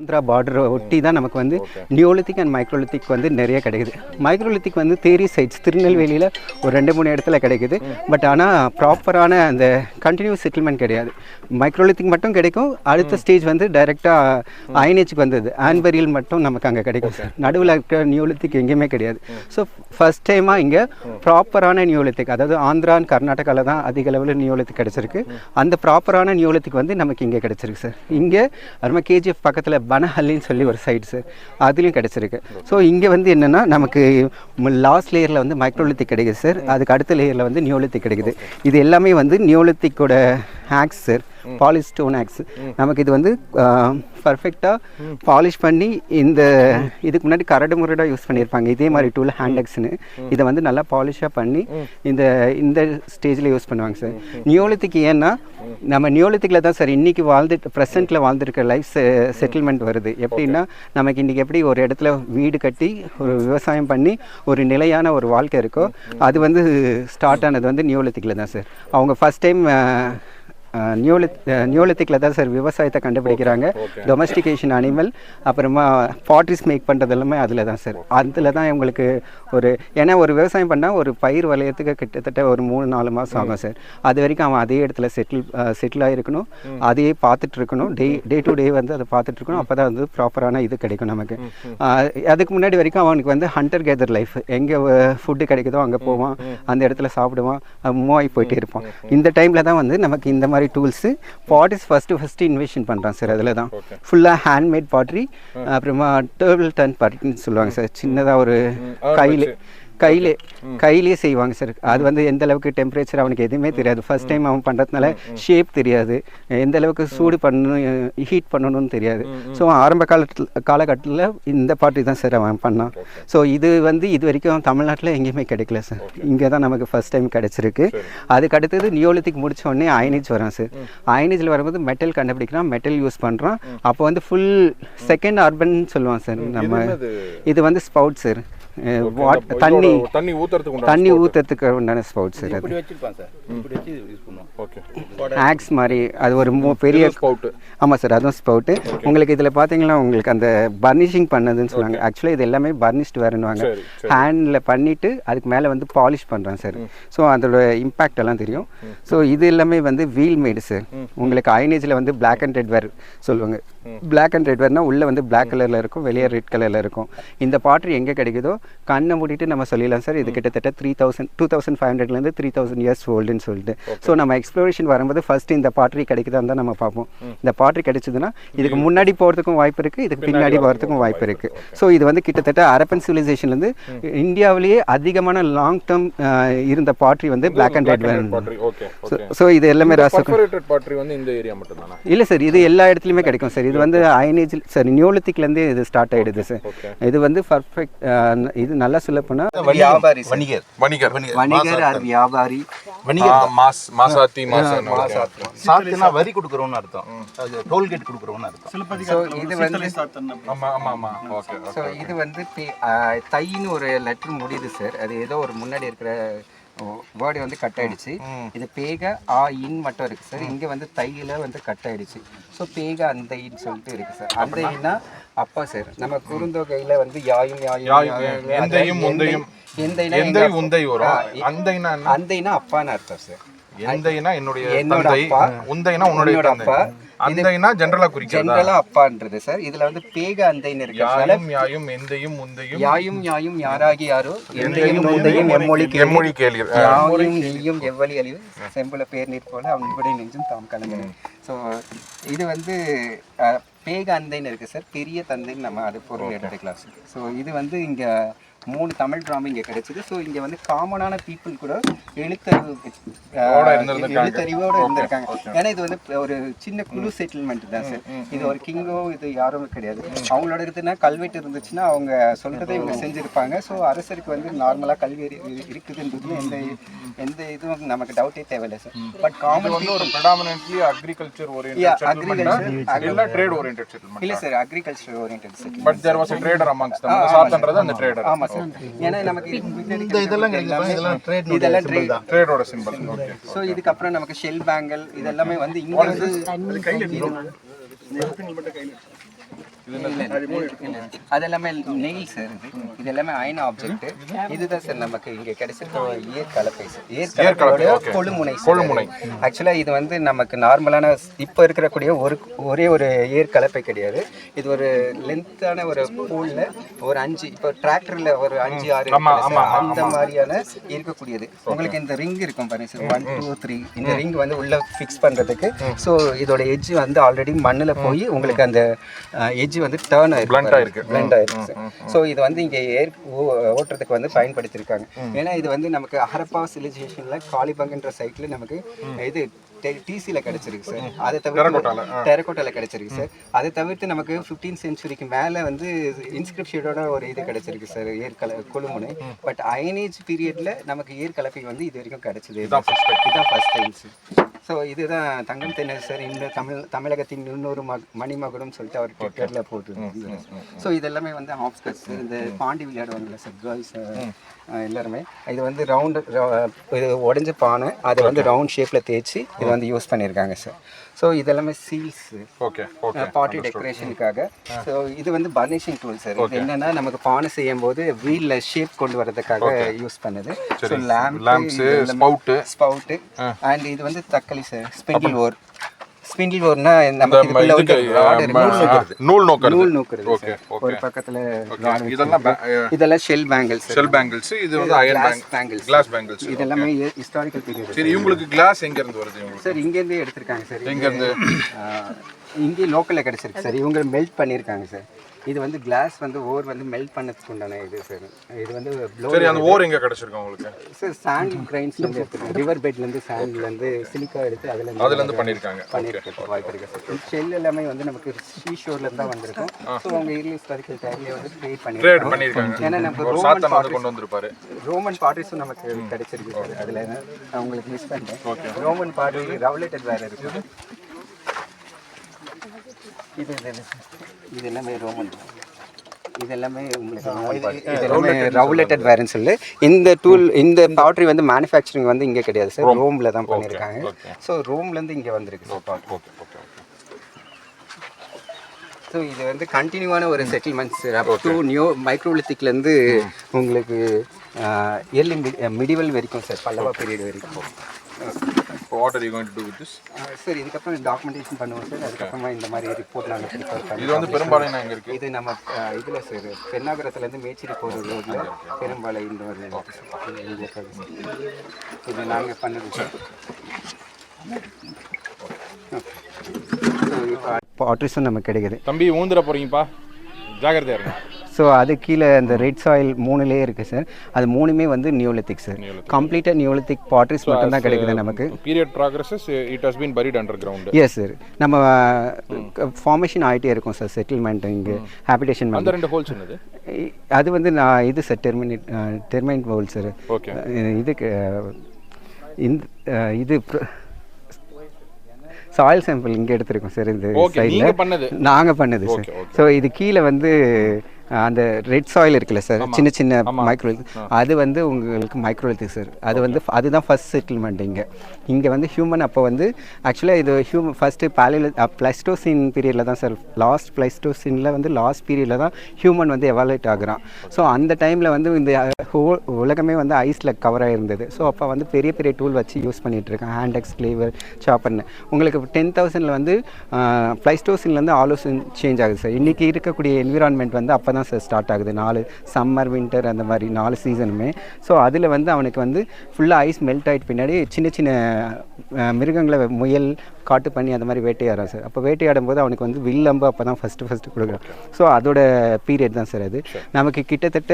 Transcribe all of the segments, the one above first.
ஆந்திரா பார்டரை ஒட்டி தான் நமக்கு வந்து நியோலித்திக் அண்ட் மைக்ரோலித்திக் வந்து நிறைய கிடைக்குது. மைக்ரோலித்திக் வந்து தேரி சைட்ஸ் திருநெல்வேலியில் ஒரு 2-3 இடத்துல கிடைக்குது. பட் ஆனால் ப்ராப்பரான அந்த கண்டினியூஸ் செட்டில்மெண்ட் கிடையாது. மைக்ரோலித்திக் மட்டும் கிடைக்கும். அடுத்த ஸ்டேஜ் வந்து டைரெக்டாக அயனேஜுக்கு வந்தது ஆன்பரியல் மட்டும் நமக்கு அங்கே கிடைக்கும். நடுவில் இருக்கிற நியோலித்திக் எங்கேயுமே கிடையாது. ஸோ ஃபஸ்ட் டைமாக இங்கே ப்ராப்பரான நியோலித்திக், அதாவது ஆந்திரா கர்நாடகாவில் தான் அதிக அளவில் நியோலித்திக் கிடச்சிருக்கு. அந்த ப்ராப்பரான நியோலித்திக் வந்து நமக்கு இங்கே கிடச்சிருக்கு சார். இங்கே நம்ம கேஜிஎஃப் பக்கத்தில் பனஹல்லின்னு சொல்லி ஒரு சைட் சார், அதுலேயும் கிடச்சிருக்கு. ஸோ இங்கே வந்து என்னென்னா நமக்கு லாஸ்ட் லேயரில் வந்து மைக்ரோலித்திக் கிடைக்குது சார். அதுக்கு அடுத்த லேயரில் வந்து நியோலித்திக் கிடைக்குது. இது எல்லாமே வந்து நியோலித்திக்கோட axe sir, polish stone axe. நமக்கு இது வந்து பர்ஃபெக்டாக பாலிஷ் பண்ணி இந்த இதுக்கு முன்னாடி கரடு முரடாக யூஸ் பண்ணியிருப்பாங்க இதே மாதிரி டூல் ஹேண்ட் ஆக்ஸ்னு. இதை வந்து நல்லா பாலிஷாக பண்ணி இந்த ஸ்டேஜில் யூஸ் பண்ணுவாங்க சார். நியோலித்திக் ஏன்னா நம்ம நியோலித்திக்கில் தான் சார் இன்றைக்கி ப்ரெசென்ட்டில் வாழ்ந்துருக்க லைஃப் செட்டில்மெண்ட் வருது. எப்படின்னா நமக்கு இன்றைக்கி எப்படி ஒரு இடத்துல வீடு கட்டி ஒரு விவசாயம் பண்ணி ஒரு நிலையான ஒரு வாழ்க்கை இருக்கோ, அது வந்து ஸ்டார்ட் ஆனது வந்து நியோலித்திக்கில் தான் சார். அவங்க ஃபஸ்ட் டைம் நியோலித்திக்கில் தான் சார் விவசாயத்தை கண்டுபிடிக்கிறாங்க. டொமஸ்டிகேஷன் அனிமல், அப்புறமா பாட்ரிஸ் மேக் பண்ணுறது எல்லாமே அதில் தான் சார். அதில் தான் இவங்களுக்கு ஏன்னா ஒரு விவசாயம் பண்ணால் ஒரு பயிர் விளையத்துக்கு கிட்டத்தட்ட ஒரு 3-4 மாதம் ஆகும் சார். அது வரைக்கும் அவன் அதே இடத்துல செட்டில் ஆகிருக்கணும், அதையே பார்த்துட்டு இருக்கணும், டே டு டே வந்து அதை பார்த்துட்டு இருக்கணும். அப்போ தான் வந்து ப்ராப்பரான இது கிடைக்கும் நமக்கு. அதுக்கு முன்னாடி வரைக்கும் அவனுக்கு வந்து ஹண்டர் கேதர் லைஃப், எங்கே ஃபுட்டு கிடைக்குதோ அங்கே போவான், அந்த இடத்துல சாப்பிடுவான், மூவ் ஆகி போயிட்டே இருப்பான். இந்த டைமில் தான் வந்து நமக்கு இந்த மாதிரி டூல்ஸு பாட்ரிஸ் ஃபஸ்ட்டு இன்வெஷன் பண்ணுறான் சார். அதில் தான் ஃபுல்லாக ஹேண்ட்மேட் பாட்ரி, அப்புறமா டேபிள் டர்ன் பாட்ரின்னு சொல்லுவாங்க சார். சின்னதாக ஒரு கையிலே செய்வாங்க சார். அது வந்து எந்த அளவுக்கு டெம்பரேச்சர் அவனுக்கு எதுவுமே தெரியாது. ஃபர்ஸ்ட் டைம் அவன் பண்ணுறதுனால ஷேப் தெரியாது, எந்த அளவுக்கு சூடு பண்ணணும் ஹீட் பண்ணணும்னு தெரியாது. ஸோ ஆரம்ப காலகட்டத்தில் இந்த பாட்ரி தான் சார் அவன் பண்ணான். ஸோ இது வந்து இது வரைக்கும் தமிழ்நாட்டில் எங்கேயுமே கிடைக்கல சார். இங்கே தான் நமக்கு ஃபர்ஸ்ட் டைம் கிடச்சிருக்கு. அதுக்கு அடுத்தது நியோலித்திக் முடிச்ச உடனே அயனேஜ் வரான் சார். அயனேஜில் வரும்போது மெட்டல் கண்டுபிடிக்கிறான், மெட்டல் யூஸ் பண்ணுறான். அப்போ வந்து ஃபுல் செகண்ட் அர்பன் சொல்லுவான் சார். நம்ம இது வந்து ஸ்பவுட் சார், தண்ணி ஊத்துறதுக்கு உண்டான ஸ்பவுட் சார். அது ஆக்ஸ் மாதிரி அது ஒரு பெரிய ஸ்பவுட். ஆமாம் சார், அதுவும் ஸ்பவுட்டு. உங்களுக்கு இதில் பார்த்தீங்கன்னா உங்களுக்கு அந்த பர்னிஷிங் பண்ணதுன்னு சொன்னாங்க. ஆக்சுவலாக இது எல்லாமே பர்னிஷ்டு வேறுன்னுவாங்க. ஹேண்டில் பண்ணிவிட்டு அதுக்கு மேலே வந்து பாலிஷ் பண்ணுறான் சார். ஸோ அதோட இம்பேக்ட் எல்லாம் தெரியும். ஸோ இது எல்லாமே வந்து வீல் மேடு சார். உங்களுக்கு அயனேஜில் வந்து பிளாக் அண்ட் ரெட் வேர் சொல்லுவாங்க. பிளாக் அண்ட் ரெட் வேர்னா உள்ளே வந்து பிளாக் கலரில் இருக்கும், வெளியே ரெட் கலரில் இருக்கும். இந்த பாட்ரி எங்கே கிடைக்குதோ கண்ணை மூடிட்டு நம்ம சொல்லிடலாம் சார், இது கிட்டத்தட்ட 2500 3000 இயர்ஸ் ஓல்டுன்னு சொல்லிட்டு. ஸோ நம்ம எக்ஸ்ப்ளோரேஷன் வரும்போது ஃபர்ஸ்ட் இந்த பாட்ரி கிடைக்குதான்னு தான் நம்ம பார்ப்போம். இந்த பாட்ரி கிடைச்சதுன்னா இதுக்கு முன்னாடி போகிறதுக்கும் வாய்ப்பு இருக்குது, இதுக்கு பின்னாடி போகிறதுக்கும் வாய்ப்பு இருக்குது. ஸோ இது வந்து கிட்டத்தட்ட ஹரப்பன் சிவிலைசேஷன்லேருந்து இந்தியாவிலேயே அதிகமான லாங் டேர்ம் இருந்த பாட்ரி வந்து black and red wire. So இது எல்லாமே இல்லை சார், இது எல்லா இடத்துலையுமே கிடைக்கும் சார். இது வந்து அயனேஜ் சார், நியோலித்திக்லேருந்து இது ஸ்டார்ட் ஆகிடுது சார். இது வந்து பர்ஃபெக்ட், இது நல்லா சொல்ல போனால் வியாபாரி, வணிகர் ஆர் வியாபாரி, வரி கொடுக்குறோம்னு அர்த்தம், டோல்கேட் கொடுக்குறோம்னு அர்த்தம். இது வந்து தைன்னு ஒரு லெட்டர் முடியுது சார். அது ஏதோ ஒரு முன்னாடி இருக்கிற வேர்டு வந்து கட் ஆயிடுச்சு. இது பேக ஆ இன் மட்டும் இருக்கு சார். இங்க வந்து தையில வந்து கட் ஆயிடுச்சு. ஸோ பேக அந்த இன்னு சொல்லிட்டு இருக்கு சார். அந்த இன்னா அப்பா சார். நம்ம குறுந்தொகையில வந்து யாயும் அந்த அப்பான்னு அர்த்தம் சார். எந்தைனா என்னோட அப்பா, உந்தைனா உன்னோட அப்பா, அந்தைனா ஜெனரலா குறிக்கிறது, ஜெனரலா அப்பான்றது சார். இதுல வந்து பேக அந்தைன்னு இருக்கிறதுனால யாயும் எந்தையும் உந்தையும் யாயும் யாராகி யாரோ எந்தையும் உந்தையும் எம்மொழி கேளீர் யாயும் நீயும் எவ்வளி அழிவு செம்புல பேர் நீர் போல அவன் கூட நெஞ்சும் தாம் கலங்க. ஸோ இது வந்து பேக அந்தைன்னு இருக்குது சார், பெரிய தந்தைன்னு நம்ம அது பொருள் எடுத்துக்கலாம் சார். ஸோ இது வந்து இங்கே 3 தமிழ் ட்ராமா இங்கே கிடைச்சிது. ஸோ இங்கே வந்து காமனான பீப்புள் கூட எழுத்தறிவோடு இருந்திருக்காங்க. ஏன்னா இது வந்து ஒரு சின்ன குழு செட்டில்மெண்ட் தான் சார். இது ஒரு கிங்கோ இது யாரும் கிடையாது. அவங்களோட இருக்குதுன்னா கல்வெட்டு இருந்துச்சுன்னா அவங்க சொல்கிறத இவங்க செஞ்சுருப்பாங்க. ஸோ அரசருக்கு வந்து நார்மலாக கல்வி இருக்குதுன்றது எந்த இதுவும் நமக்கு டவுட்டே தேவையில்லை சார். பட் காமன் ஒரு predominantly agriculture oriented settlement இல்ல trade oriented settlement இல்லை sir, agriculture oriented settlement. but there was a trader amongst them. சாத்தன்றது அந்த trader. ஆமாம் சார். ஏன்னா நமக்கு இதெல்லாம் ட்ரேடோட சிம்பல். ஓகே. ஸோ இதுக்கப்புறம் நமக்கு ஷெல் பேங்கல் இதெல்லாமே வந்து இங்கே வந்து அதெல்லாமே நெயில் சார். இது எல்லாமே அயன் ஆப்ஜெக்ட். இதுதான் சார் நமக்கு இங்கே கிடைச்சிருக்க ஏற்கலப்பை சார். ஏற்கலப்பையோட கொழுமுனை. ஆக்சுவலாக இது வந்து நமக்கு நார்மலான இப்போ இருக்கக்கூடிய ஒரே ஒரு ஏற்கலப்பை கிடையாது. இது ஒரு லென்த்தான ஒரு போலில் ஒரு 5 இப்போ டிராக்டரில் ஒரு 5-6 அந்த மாதிரியான இருக்கக்கூடியது. உங்களுக்கு இந்த ரிங் இருக்கும் பாருங்க சார், 1 2 3 இந்த ரிங் வந்து உள்ள ஃபிக்ஸ் பண்ணுறதுக்கு. ஸோ இதோட எட்ஜ் வந்து ஆல்ரெடி மண்ணில் போய் உங்களுக்கு அந்த எட்ஜ் வந்து டர்ன் ஆயிருக்கு, பிளண்ட் ஆயிருக்கு. ஸோ இது வந்து இங்கே ஏர் ஓட்டுறதுக்கு வந்து பயன்படுத்தியிருக்காங்க. ஏன்னா இது வந்து நமக்கு ஹரப்பா சிவிலைசேஷனில் காலிபங்கன்ற சைட்டில் நமக்கு இது டிசியில் கிடைச்சிருக்கு சார். அதை தவிர்த்து டெரகோட்டாவில் கிடைச்சிருக்கு சார். அதை தவிர்த்து நமக்கு 15th சென்ச்சுரிக்கு மேலே வந்து இன்ஸ்கிரிப்ஷனோட ஒரு இது கிடைச்சிருக்கு சார், கொழுமுனை. பட் அயனேஜ் பீரியடில் நமக்கு ஏற்கலப்பை வந்து இது வரைக்கும் கிடைச்சது. இதுதான் ஃபர்ஸ்ட் டைம் சார். ஸோ இதுதான் தங்கம் தென்னர் சார். இந்த தமிழகத்தின் 200 மணிமகுடம் சொல்லிட்டு அவர் ட்விட்டரில் போட்டு. ஸோ இதெல்லாமே வந்து ஆப்ஸ்கட்ஸ். இந்த பாண்டி விளையாடுவாங்கல்ல சார் கேர்ள்ஸ் எல்லாருமே. இது வந்து ரவுண்டு இது உடஞ்ச பானை அதை வந்து ரவுண்ட் ஷேப்பில் தேய்ச்சி இது வந்து யூஸ் பண்ணியிருக்காங்க சார். ஸோ இதெல்லாமே சீல்ஸ் பாட்டி டெக்கரேஷனுக்காக. ஸோ இது வந்து பர்னிஷிங் டூல் சார். இது என்னன்னா நமக்கு பானை செய்யும் போது வீலில் ஷேப் கொண்டு வரதுக்காக யூஸ் பண்ணுது. ஸோ லேம்ப்ஸு, ஸ்பவுட்டு அண்ட் இது வந்து தக்காளி சார். ஸ்பிண்டில் ஓர்னா நமக்கு இதுக்குள்ள வந்து நூல் நோக்குறது. ஓகே. ஒரு பக்கத்துல இதெல்லாம் ஷெல் பேங்கிள்ஸ். இது வந்து அயன் பேங்கிள்ஸ், கிளாஸ் பேங்கிள்ஸ். இதெல்லாம் ஹிஸ்டாரிக்கல் பீரியட். சரி, உங்களுக்கு கிளாஸ் எங்க இருந்து வருது உங்களுக்கு? சார் இங்க இருந்து எடுத்துருக்காங்க சார். எங்க இருந்து? இங்கே லோக்கல்ல கிடைச்சிருக்கு சார். இவங்க மெல்ட் பண்ணியிருக்காங்க சார். இது வந்து கிளாஸ் வந்து ஓர் வந்து மெல்ட் பண்ணதுக்கு உண்டான இது சார். இது வந்து சரி, அந்த ஓர் எங்க கிடைச்சிருக்கு உங்களுக்கு? சார் சாண்ட் கிரைன்ஸ்ல இருந்து எடுத்துருக்காங்க. ரிவர் பெட்ல இருந்து சாண்ட்ல இருந்து சிலிக்கா எடுத்து அதுல இருந்து பண்ணிருக்காங்க வாய்ப்பு இருக்கு சார். ஷெல் எல்லாமே வந்து நமக்கு சீஷோர்ல இருந்து தான் வந்திருக்கும். ஸோ அவங்க ஏர்லி ஹிஸ்டாரிக்கல் டைம்ல வந்து ட்ரேட் பண்ணிருக்காங்க. ஏன்னா நம்ம ரோமன் பாட்ரிஸும் நமக்கு கிடைச்சிருக்கு சார். அதுல நான் உங்களுக்கு மிஸ் பண்ணிட்டேன். ரோமன் பாட்ரி ரவுலேட்டட் வேற இருக்கு. இது எல்லாமே ரோமன். இதெல்லாமே உங்களுக்கு ரவுலேட்டட் வேர்னு சொல்லி இந்த டூல் இந்த பாட்ரி வந்து மேனுஃபேக்சரிங் வந்து இங்கே கிடையாது சார், ரோமில் தான் பண்ணியிருக்காங்க. ஸோ ரோம்லேருந்து இங்கே வந்திருக்கு சார் பாட்ரி. ஸோ இது வந்து கண்டினியூவான ஒரு செட்டில்மெண்ட்ஸ் அப் டு நியூ மைக்ரோலித்திக்லேருந்து உங்களுக்கு ஏர்லி மிடிவல் வரைக்கும் சார், பல்லவா பீரியட் வரைக்கும். What are you going to do with this? Sir இதுக்கப்புறம் டாக்குமெண்டேஷன் பண்ணுவோம் சார். அதுக்கப்புறமா இந்த மாதிரி ரிப்போர்ட் நாங்கள் ப்ரிப்பேர் பண்ணுவோம். இது வந்து பெரும்பாலும் எங்கே இருக்குது? இது நம்ம இதில் சார் பெண்ணாகரத்துலேருந்து மேச்சேரி போகிற ரோட்டில் பெரும்பாலும் இந்த ஒரு இது நாங்கள் பண்ணுறோம் சார். ஸோ இப்போ பாட்ரிஸும் நமக்கு கிடைக்குது. தம்பி ஊந்துட போகிறீங்கப்பா, ஜாகிரதையாக இருங்க. ஸோ அது கீழே இந்த ரெட் சாயில் 3 லேயர் இருக்குது சார். அது 3மே வந்து நியோலித்திக் சார். கம்ப்ளீட்டாக நியோலித்திக் பாட்ரிஸ் மட்டும் தான் கிடைக்குது நமக்கு. Period progresses it has been buried under ground. Yes sir. நம்ம ஃபார்மேஷன் ஆகிட்டே இருக்கும் சார். செட்டில்மெண்ட் இங்கே ஹேபிடேஷன் அந்த 2 ஹோல்ஸ் என்னது? அது வந்து நான் இது சார் டெர்மைன் ஹோல் சார். ஓகே. இதுக்கு இது சாயில் சாம்பிள் இங்கே எடுத்துருக்கோம் சார். இந்த சைடில் நாங்கள் பண்ணது சார். ஸோ இது கீழே வந்து அந்த ரெட் சாயில் இருக்குல்ல சார், சின்ன சின்ன மைக்ரோலித்திக், அது வந்து உங்களுக்கு மைக்ரோலித்திக் சார். அது வந்து அதுதான் ஃபர்ஸ்ட் செட்டில்மெண்ட் இங்கே வந்து ஹியூமன். அப்போ வந்து ஆக்சுவலாக இது ஃபஸ்ட்டு பிளைஸ்டோசின் பீரியடில் தான் சார், லாஸ்ட் பிளைஸ்டோசினில் வந்து லாஸ்ட் பீரியடில் தான் ஹியூமன் வந்து எவாலுவேட் ஆகுறான். ஸோ அந்த டைமில் வந்து இந்த உலகமே வந்து ஐஸில் கவர் ஆகிருந்தது. ஸோ அப்போ வந்து பெரிய பெரிய டூல் வச்சு யூஸ் பண்ணிகிட்ருக்கேன், ஹேண்டெக்ஸ், கிளேவர், சாப்பர்னு. உங்களுக்கு 10,000 வந்து பிளைஸ்டோசின்லேருந்து ஆலோசன் சேஞ்ச் ஆகுது சார். இன்றைக்கி இருக்கக்கூடிய என்விரான்மெண்ட் வந்து அப்போ தான் சார் ஸ்டார்ட் ஆகுது. 4 சம்மர், வின்டர், அந்த மாதிரி 4 சீசனுமே. ஸோ அதில் வந்து அவனுக்கு வந்து ஃபுல்லாக ஐஸ் மெல்ட் ஆகிட்டு பின்னாடி சின்ன சின்ன மிருகங்களை, முயல், காட்டு பண்ணி அந்த மாதிரி வேட்டையாடுறான் சார். அப்போ வேட்டையாடும் போது அவனுக்கு வந்து வில்லம்பு அப்போ தான் ஃபஸ்ட்டு கொடுக்குறான். ஸோ அதோட பீரியட் தான் சார் அது. நமக்கு கிட்டத்தட்ட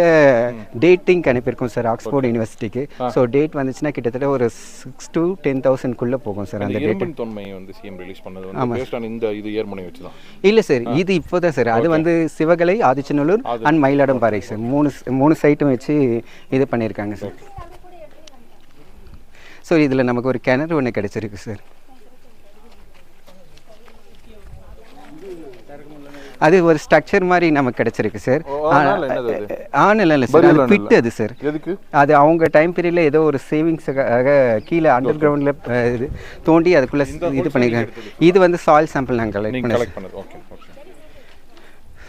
டேட்டிங் அனுப்பியிருக்கோம் சார் ஆக்ஸ்போர்ட் யூனிவர்சிட்டிக்கு. ஸோ டேட் வந்துச்சுன்னா கிட்டத்தட்ட ஒரு 6,000 to 10,000 போகும் சார் அந்த டேட். தொன்மை வந்து சிஎம் ரிலீஸ் பண்ணது வந்து பேஸ்ட் ஆன் இந்த இது ஏர்மனை வச்சு தான். இல்லை சார், இது இப்போதான் சார். அது வந்து சிவகலை, ஆதிச்சநல்லூர் அண்ட் மயிலாடும்பாறை சார். மூணு சைட்டும் வச்சு இது பண்ணியிருக்காங்க சார். ஸோ இதில் நமக்கு ஒரு கிணறு ஒன்று கிடச்சிருக்கு சார். அது ஒரு ஸ்ட்ரக்சர் மாதிரி நமக்கு கிடைச்சிருக்கு சார். இல்லை சார், அது பிட்டு அது சார். அது அவங்க டைம் பீரியடில் ஏதோ ஒரு சேவிங்ஸுக்காக கீழே அண்டர் கிரவுண்டில் இது தோண்டி அதுக்குள்ளே இது பண்ணியிருக்காங்க. இது வந்து சாயில் சாம்பிள் நாங்கள் கலெக்ட் பண்ணது.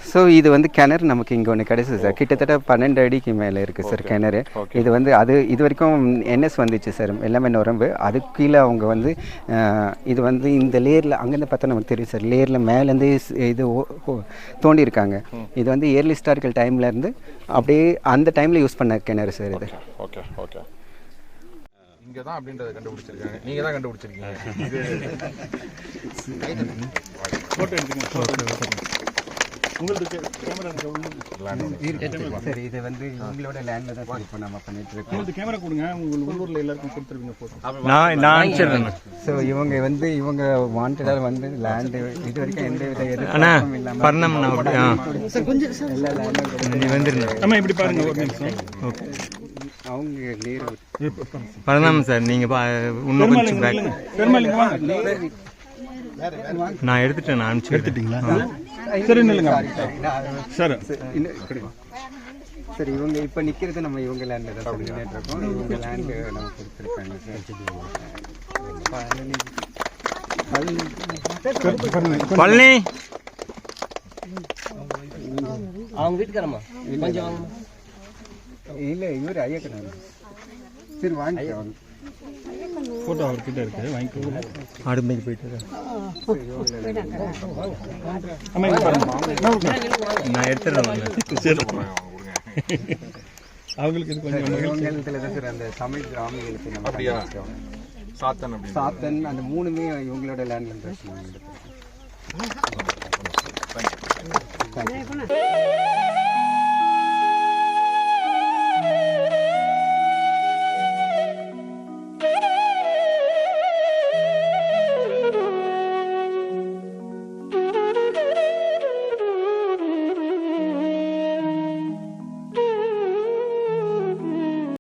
ஸோ இது வந்து கிணறு நமக்கு இங்கே ஒன்று கிடைச்சிது சார். கிட்டத்தட்ட 12 அடிக்கு மேலே இருக்குது சார் கிணறு. இது வந்து இது வரைக்கும் என்எஸ் வந்துச்சு சார், எல்லாமே நுரம்பு. அதுக்கு கீழே அவங்க வந்து இது வந்து இந்த லேயரில் அங்கேருந்து பார்த்தா நமக்கு தெரியும் சார், லேயரில் மேலேருந்து இது தோண்டியிருக்காங்க. இது வந்து இயர்லி ஹிஸ்டாரிக்கல் டைம்லேருந்து அப்படியே அந்த டைமில் யூஸ் பண்ண கிணறு சார் இது. Okay okay. இங்கே தான் அப்படின்றத கண்டுபிடிச்சிருக்காங்க. நீங்கள் தான் கண்டுபிடிச்சிருக்கீங்க. சரி, இது வந்து உங்களோட லேண்ட்ல தான் இப்போ நம்ம பண்ணிட்டு இருக்கோம். உங்களுக்கு கேமரா கொடுங்க, உங்க உள்ளூர்ல எல்லாருக்கும் கொடுத்துருவீங்க போட்டோ. நான் அனுப்பிச்சிடுறேன். ஸோ இவங்க வாண்டடாக வந்து லேண்டு இது வரைக்கும் எந்த வித எதிர்ப்பும் இல்லாமல் பர்ணம் எல்லா லேண்டும் நீ வந்துருங்க. நம்ம இப்படி பாருங்க ஒரு நிமிஷம். ஓகே, அவங்க நீர் பரந்தாம சார், நீங்கள் இன்னும் கொஞ்சம் பேக் பெருமாளுங்க வாங்க. நான் எடுத்துட்டேன். நான் அனுப்பிச்சு எடுத்துட்டீங்களா? சரி நில்லுங்க சார். சரி, இவங்க இப்போ நிற்கிறது நம்ம இவங்க லேண்டில் தான் நின்றுட்டு இருக்கோம். இவங்க லேண்டு நம்ம கொடுத்துருக்காங்க சார். பழனி அவங்க வீட்டுக்காரம்மா கொஞ்சம் இல்லை, இவர் ஐயக்கண்ணா. சரி வாங்கிக்கோங்க. போட்டோ அவர்கிட்ட இருக்கு, வாங்கிக்கோங்க. ஆடுமைக்கு போயிட்டு நான் எடுத்துடுறேன். அவங்களுக்கு இது கொஞ்சம் இவங்களதுல தான் சார் அந்த தமிழ் கிராமிகளுக்கு நம்ம அப்படியா? சாத்தன் அந்த 3மே இவங்களோட லேண்ட்ல இருந்து.